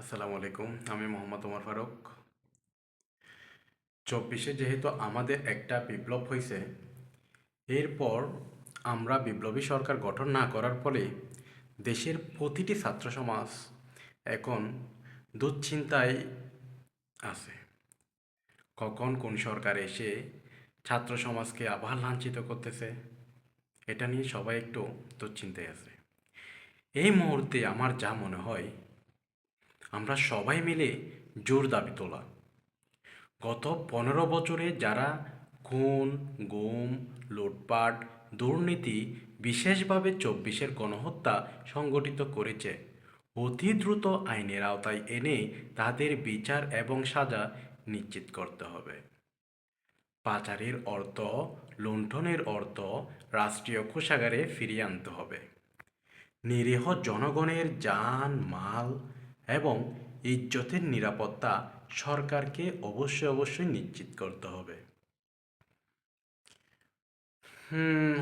আসসালামু আলাইকুম। আমি মোহাম্মদ ওমর ফারুক। ২৪-এ যেহেতু আমাদের একটা বিপ্লব হইছে, এরপর আমরা বিপ্লবী সরকার গঠন না করার ফলে দেশের প্রতিটি ছাত্র সমাজ এখন দুশ্চিন্তায় আছে। কখন কোন সরকার এসে ছাত্র সমাজকে আবার লাঞ্ছিত করতেছে, এটা নিয়ে সবাই একটু দুশ্চিন্তায় আছে। এই মুহূর্তে আমার যা মনে হয়, আমরা সবাই মিলে জোর দাবি তোলা। গত ১৫ বছরে যারা খুন, গুম, লুটপাট, দুর্নীতি, বিশেষভাবে ২৪-এর গণহত্যা সংগঠিত করেছে, অতি দ্রুত আইনের আওতায় এনে তাদের বিচার এবং সাজা নিশ্চিত করতে হবে। পাচারের অর্থ, লুণ্ঠনের অর্থ রাষ্ট্রীয় কোষাগারে ফিরিয়ে আনতে হবে। নিরীহ জনগণের জান, মাল এবং ইজ্জতের নিরাপত্তা সরকারকে অবশ্যই নিশ্চিত করতে হবে।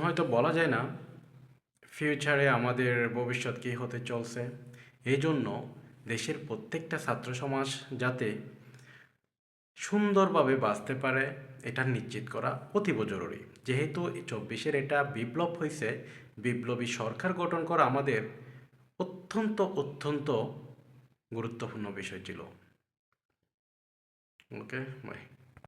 হয়তো বলা যায় না ফিউচারে আমাদের ভবিষ্যৎ কী হতে চলছে। এই জন্য দেশের প্রত্যেকটা ছাত্র সমাজ যাতে সুন্দরভাবে বাঁচতে পারে এটা নিশ্চিত করা অতীব জরুরি। যেহেতু ২৪-এর এটা বিপ্লব হয়েছে, বিপ্লবী সরকার গঠন করা আমাদের অত্যন্ত গুরুত্বপূর্ণ বিষয় ছিল। ওকে, বাই।